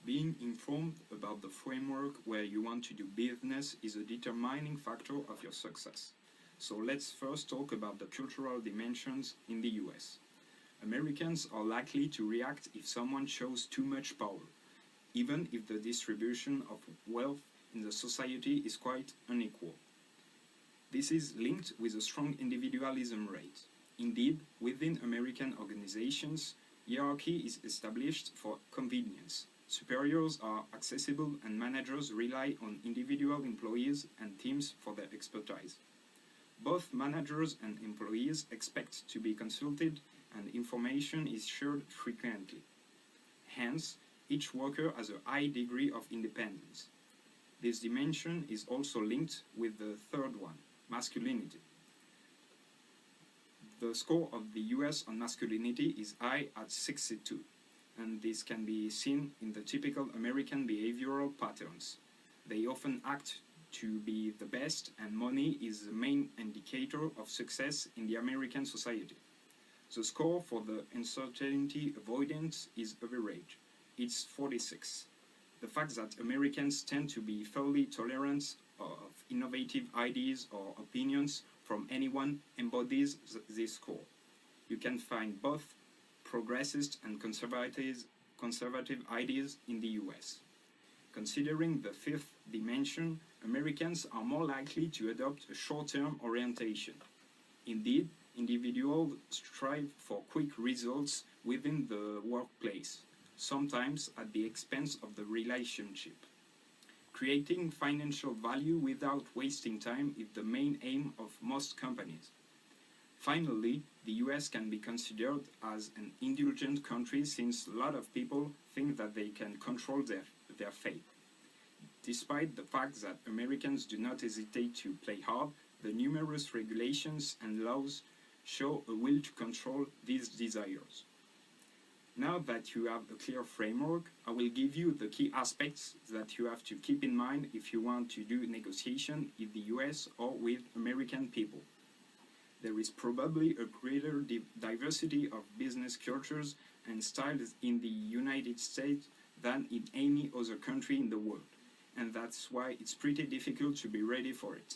Being informed about the framework where you want to do business is a determining factor of your success. So let's first talk about the cultural dimensions in the US. Americans are likely to react if someone shows too much power, even if the distribution of wealth in the society is quite unequal. This is linked with a strong individualism rate. Indeed, within American organizations, hierarchy is established for convenience. Superiors are accessible and managers rely on individual employees and teams for their expertise. Both managers and employees expect to be consulted and information is shared frequently. Hence, each worker has a high degree of independence. This dimension is also linked with the third one, masculinity. The score of the US on masculinity is high at 62, and this can be seen in the typical American behavioral patterns. They often act to be the best, and money is the main indicator of success in the American society. The score for the uncertainty avoidance is average. It's 46. The fact that Americans tend to be fairly tolerant of innovative ideas or opinions from anyone embodies this score. You can find both progressist and conservative ideas in the US. Considering the fifth dimension, Americans are more likely to adopt a short-term orientation. Indeed, individuals strive for quick results within the workplace, sometimes at the expense of the relationship. Creating financial value without wasting time is the main aim of most companies. Finally, the US can be considered as an indulgent country since a lot of people think that they can control their fate. Despite the fact that Americans do not hesitate to play hard, the numerous regulations and laws show a will to control these desires. Now that you have a clear framework, I will give you the key aspects that you have to keep in mind if you want to do negotiation in the US or with American people. There is probably a greater diversity of business cultures and styles in the United States than in any other country in the world, and that's why it's pretty difficult to be ready for it.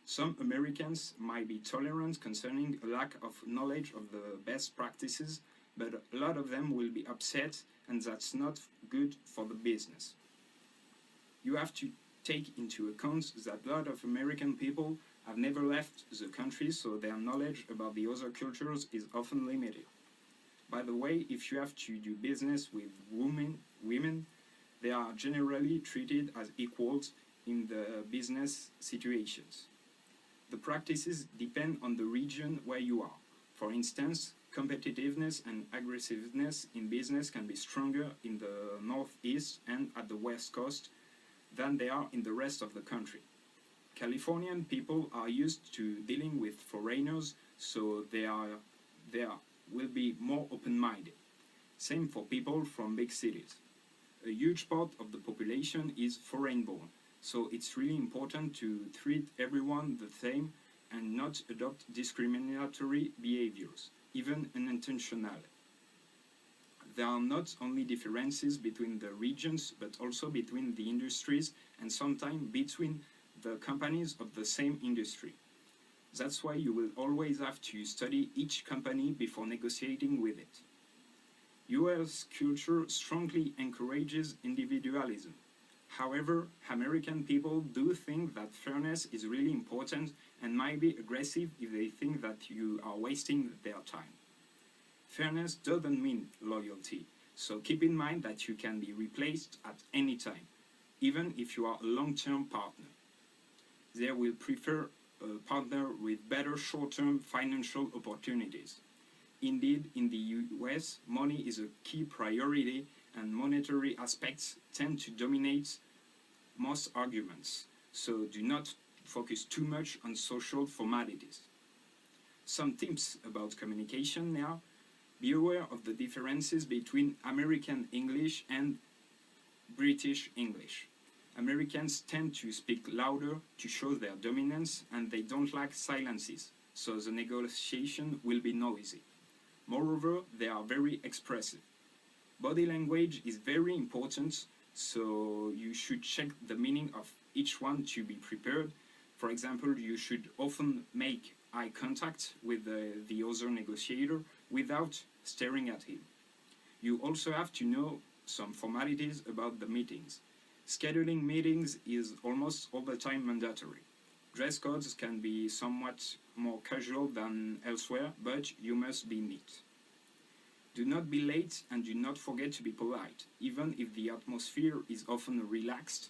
Some Americans might be tolerant concerning a lack of knowledge of the best practices, but a lot of them will be upset, and that's not good for the business. You have to take into account that a lot of American people have never left the country, so their knowledge about the other cultures is often limited. By the way, if you have to do business with women, they are generally treated as equals in the business situations. The practices depend on the region where you are. For instance, competitiveness and aggressiveness in business can be stronger in the Northeast and at the West Coast than they are in the rest of the country. Californian people are used to dealing with foreigners, so they will be more open-minded. Same for people from big cities. A huge part of the population is foreign-born, so it's really important to treat everyone the same and not adopt discriminatory behaviors, even unintentionally. There are not only differences between the regions, but also between the industries and sometimes between the companies of the same industry. That's why you will always have to study each company before negotiating with it. US culture strongly encourages individualism. However, American people do think that fairness is really important and might be aggressive if they think that you are wasting their time. Fairness doesn't mean loyalty, so keep in mind that you can be replaced at any time, even if you are a long-term partner. They will prefer a partner with better short-term financial opportunities. Indeed, in the US, money is a key priority and monetary aspects tend to dominate most arguments, so do not focus too much on social formalities. Some tips about communication now. Be aware of the differences between American English and British English. Americans tend to speak louder to show their dominance, and they don't like silences, so the negotiation will be noisy. Moreover, they are very expressive. Body language is very important, so you should check the meaning of each one to be prepared. For example, you should often make eye contact with the other negotiator without staring at him. You also have to know some formalities about the meetings. Scheduling meetings is almost all the time mandatory. Dress codes can be somewhat more casual than elsewhere, but you must be neat. Do not be late and do not forget to be polite, even if the atmosphere is often relaxed,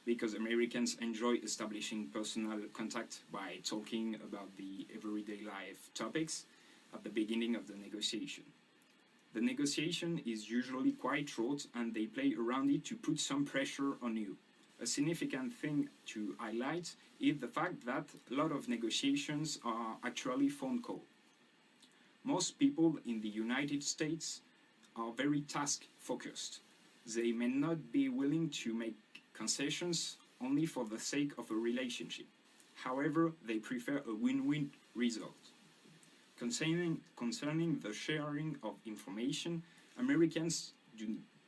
because Americans enjoy establishing personal contact by talking about the everyday life topics at the beginning of the negotiation. The negotiation is usually quite short and they play around it to put some pressure on you. A significant thing to highlight is the fact that a lot of negotiations are actually phone calls. Most people in the United States are very task-focused. They may not be willing to make concessions only for the sake of a relationship. However, they prefer a win-win result. Concerning the sharing of information, Americans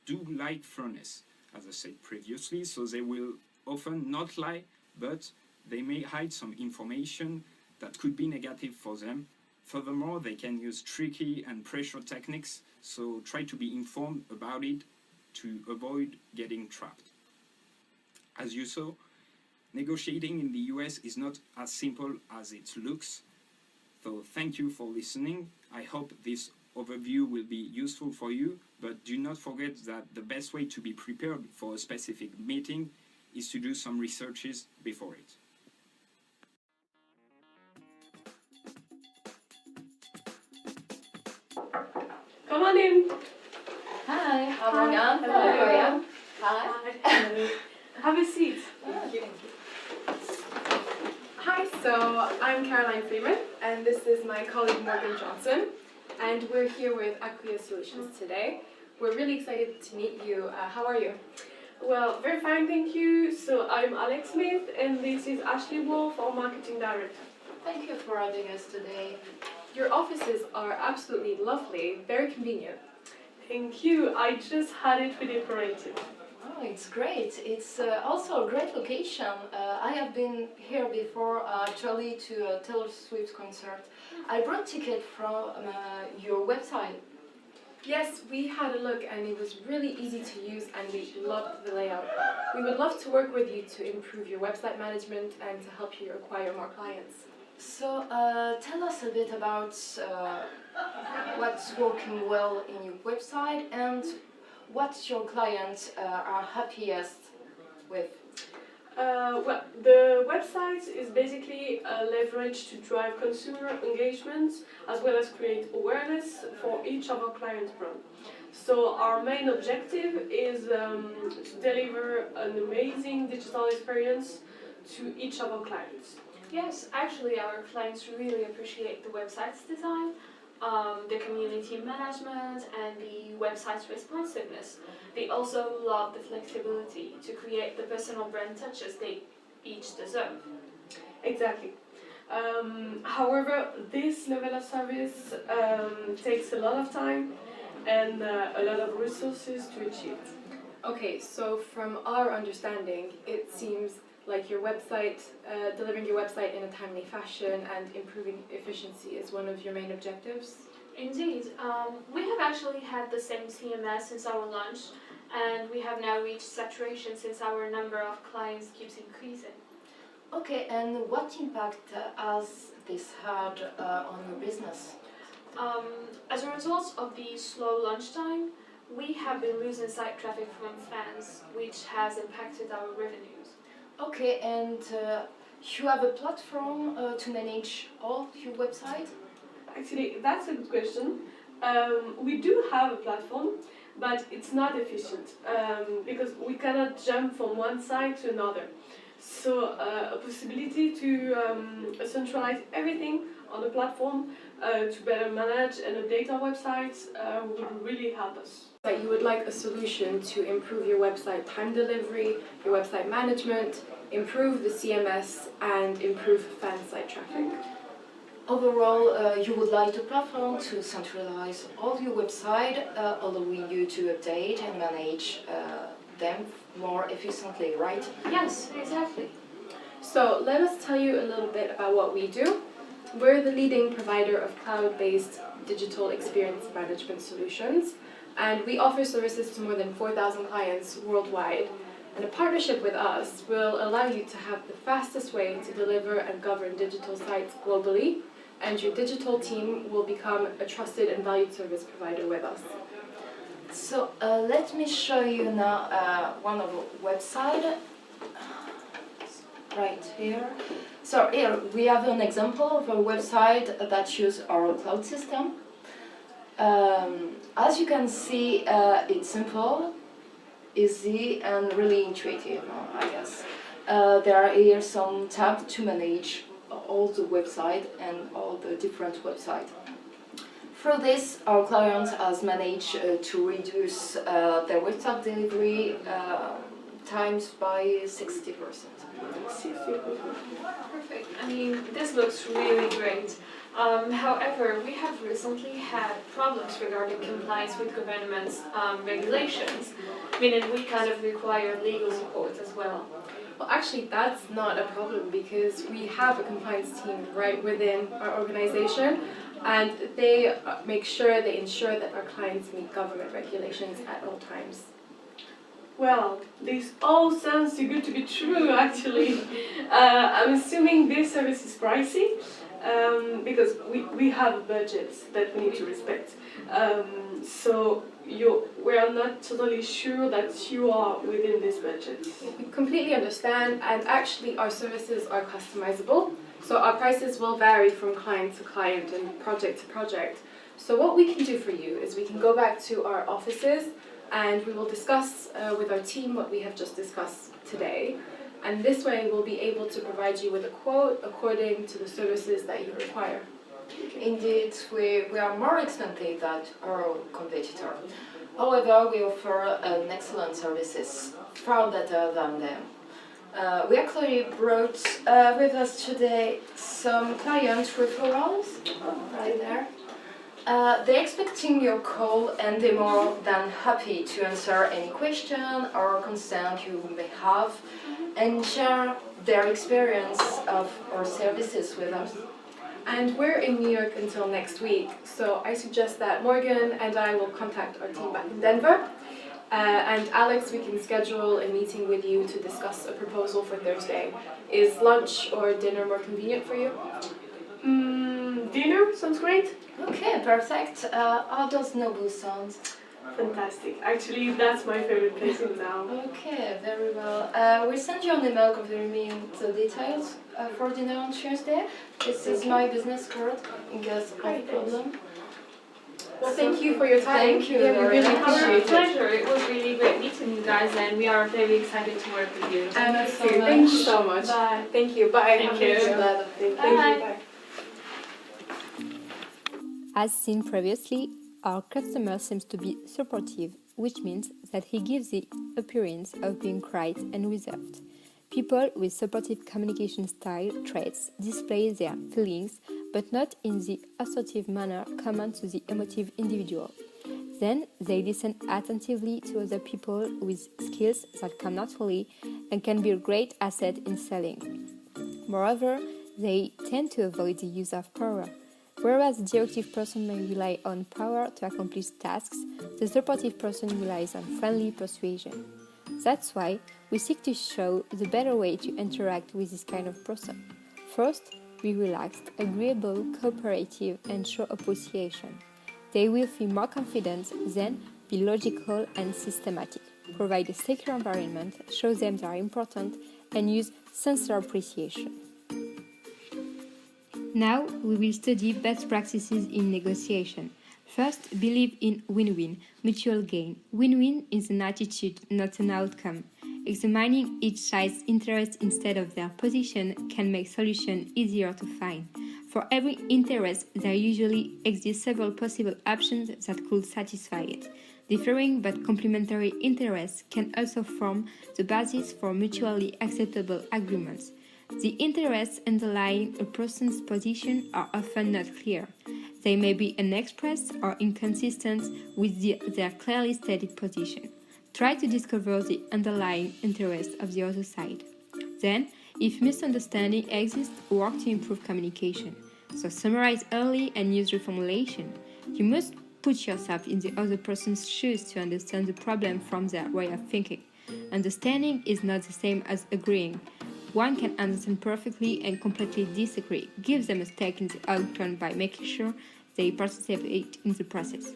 do like fairness, as I said previously, so they will often not lie, but they may hide some information that could be negative for them. Furthermore, they can use tricky and pressure techniques, so try to be informed about it to avoid getting trapped. As you saw, negotiating in the US is not as simple as it looks. So thank you for listening. I hope this overview will be useful for you, but do not forget that the best way to be prepared for a specific meeting is to do some researches before it. Come on in. Hi, I'm Hi. Morgane. Hello. Hello. Hi. Have a seat. Thank you. Hi, so I'm Caroline Freeman, and this is my colleague Morgan Johnson, and we're here with Acquia Solutions today. We're really excited to meet you. How are you? Well, very fine, thank you. So I'm Alex Smith, and this is Ashley Wolf, our marketing director. Thank you for having us today. Your offices are absolutely lovely, very convenient. Thank you. I just had it redecorated. Oh, it's great. It's also a great location. I have been here before, actually, to a Taylor Swift concert. I brought ticket from your website. Yes, we had a look and it was really easy to use and we loved the layout. We would love to work with you to improve your website management and to help you acquire more clients. So, tell us a bit about what's working well in your website and what your clients are happiest with. Well, the website is basically a leverage to drive consumer engagement as well as create awareness for each of our clients' brands. So our main objective is to deliver an amazing digital experience to each of our clients. Yes, actually our clients really appreciate the website's design, the community management and the website's responsiveness. They also love the flexibility to create the personal brand touches they each deserve. Exactly. However, this level of service takes a lot of time and a lot of resources to achieve. Okay, so from our understanding, it seems like your website, delivering your website in a timely fashion and improving efficiency is one of your main objectives. Indeed, we have actually had the same CMS since our launch, and we have now reached saturation since our number of clients keeps increasing. Okay, and what impact has this had on your business? As a result of the slow launch time, we have been losing site traffic from fans, which has impacted our revenues. Okay, and you have a platform to manage all your website? Actually, that's a good question. We do have a platform, but it's not efficient because we cannot jump from one site to another. So a possibility to centralize everything on the platform to better manage and update our websites would really help us. But you would like a solution to improve your website time delivery, your website management, improve the CMS, and improve fan site traffic. Overall, you would like the platform to centralize all your website, allowing you to update and manage them more efficiently, right? Yes, exactly. So let us tell you a little bit about what we do. We're the leading provider of cloud-based digital experience management solutions, and we offer services to more than 4,000 clients worldwide. And a partnership with us will allow you to have the fastest way to deliver and govern digital sites globally, and your digital team will become a trusted and valued service provider with us. So let me show you now one of our website right here. So here we have an example of a website that uses our cloud system. As you can see, it's simple, easy, and really intuitive, I guess. There are here some tabs to manage all the website and all the different websites. Through this, our client has managed to reduce their website delivery times by 60%. Perfect. I mean, this looks really great. However, we have recently had problems regarding compliance with government's regulations, meaning we kind of require legal support as well. Well, actually, that's not a problem because we have a compliance team right within our organization, and they they ensure that our clients meet government regulations at all times. Well, this all sounds too good to be true, actually. I'm assuming this service is pricey because we have budgets that we need to respect. So we are not totally sure that you are within this budget. We completely understand, and actually our services are customizable, so our prices will vary from client to client and project to project. So what we can do for you is we can go back to our offices and we will discuss with our team what we have just discussed today, and this way we'll be able to provide you with a quote according to the services that you require. Indeed, we are more expensive than our competitor. However, we offer an excellent services, far better than them. We actually brought with us today some client referrals, right there. They're expecting your call and they're more than happy to answer any question or concern you may have and share their experience of our services with us. And we're in New York until next week, so I suggest that Morgane and I will contact our team back in Denver. And Alex, we can schedule a meeting with you to discuss a proposal for Thursday. Is lunch or dinner more convenient for you? Dinner sounds great. Okay, perfect. How does Nobu sound? Fantastic. Actually, that's my favorite place in town. Okay, very well. We'll send you an email confirming the details for dinner on Tuesday. This is my business card in case of problem. Well, thank you for your time. Thank you Yeah, we very really much. Our appreciate it. pleasure. It was really great meeting you guys, and we are very excited to work with you. And Thank you so thank you much. so much. Bye. Thank you. Bye. Thank Have a you. good day. Glad of it. Thank Bye. you. Bye. As seen previously, our customer seems to be supportive, which means that he gives the appearance of being quiet and reserved. People with supportive communication style traits display their feelings, but not in the assertive manner common to the emotive individual. Then they listen attentively to other people with skills that come naturally and can be a great asset in selling. Moreover, they tend to avoid the use of power. Whereas the directive person may rely on power to accomplish tasks, the supportive person relies on friendly persuasion. That's why we seek to show the better way to interact with this kind of person. First, be relaxed, agreeable, cooperative, and show appreciation. They will feel more confident, then be logical and systematic. Provide a secure environment, show them they are important, and use sincere appreciation. Now we will study best practices in negotiation. First, believe in win-win, mutual gain. Win-win is an attitude, not an outcome. Examining each side's interest instead of their position can make solutions easier to find. For every interest, there usually exist several possible options that could satisfy it. Differing but complementary interests can also form the basis for mutually acceptable agreements. The interests underlying a person's position are often not clear. They may be unexpressed or inconsistent with their clearly stated position. Try to discover the underlying interests of the other side. Then, if misunderstanding exists, work to improve communication. So summarize early and use reformulation. You must put yourself in the other person's shoes to understand the problem from their way of thinking. Understanding is not the same as agreeing. One can understand perfectly and completely disagree. Give them a stake in the outcome by making sure they participate in the process.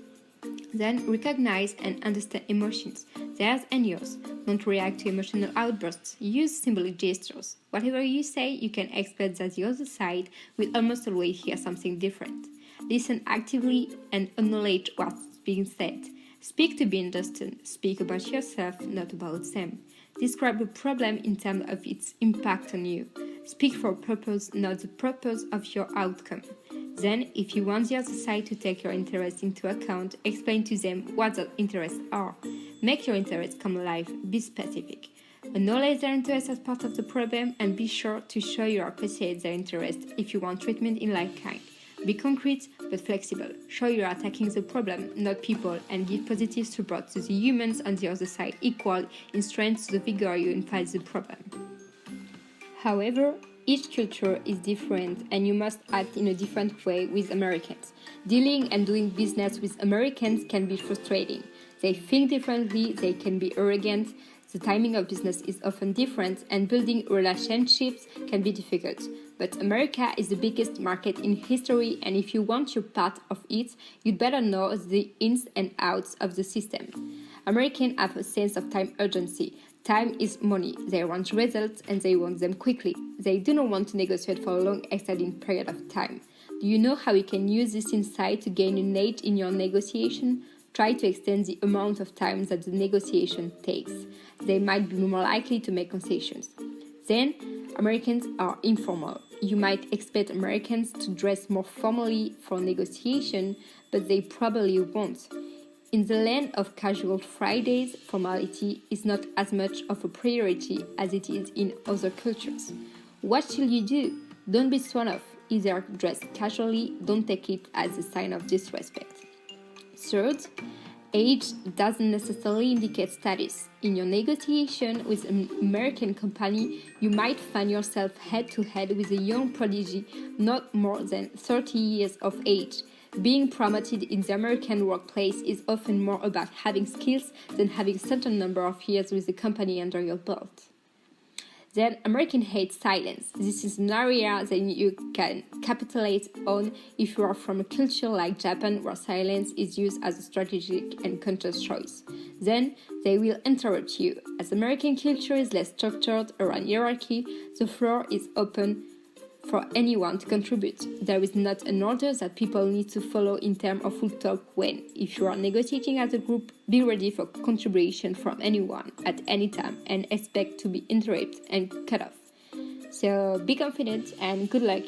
Then recognize and understand emotions, theirs and yours. Don't react to emotional outbursts. Use symbolic gestures. Whatever you say, you can expect that the other side will almost always hear something different. Listen actively and acknowledge what's being said. Speak to be understood. Speak about yourself, not about them. Describe the problem in terms of its impact on you. Speak for a purpose, not the purpose of your outcome. Then, if you want the other side to take your interests into account, explain to them what the interests are. Make your interests come alive. Be specific. Acknowledge their interests as part of the problem and be sure to show you appreciate their interests if you want treatment in like kind. Be concrete but flexible. Show you are attacking the problem, not people, and give positive support to the humans on the other side, equal in strength to the vigor you fight the problem. However, each culture is different and you must act in a different way with Americans. Dealing and doing business with Americans can be frustrating. They think differently, they can be arrogant, the timing of business is often different, and building relationships can be difficult. But America is the biggest market in history, and if you want your part of it, you'd better know the ins and outs of the system. Americans have a sense of time urgency. Time is money. They want results and they want them quickly. They do not want to negotiate for a long extended period of time. Do you know how you can use this insight to gain an edge in your negotiation? Try to extend the amount of time that the negotiation takes. They might be more likely to make concessions. Then, Americans are informal. You might expect Americans to dress more formally for negotiation, but they probably won't. In the land of casual Fridays, formality is not as much of a priority as it is in other cultures. What should you do? Don't be thrown off. Either dress casually, don't take it as a sign of disrespect. Third, age doesn't necessarily indicate status. In your negotiation with an American company, you might find yourself head-to-head with a young prodigy not more than 30 years of age. Being promoted in the American workplace is often more about having skills than having a certain number of years with the company under your belt. Then, Americans hate silence. This is an area that you can capitalize on if you are from a culture like Japan, where silence is used as a strategic and conscious choice. Then, they will interrupt you. As American culture is less structured around hierarchy, the floor is open for anyone to contribute. There is not an order that people need to follow in terms of who talk when. If you are negotiating as a group, be ready for contribution from anyone at any time and expect to be interrupted and cut off. So be confident and good luck.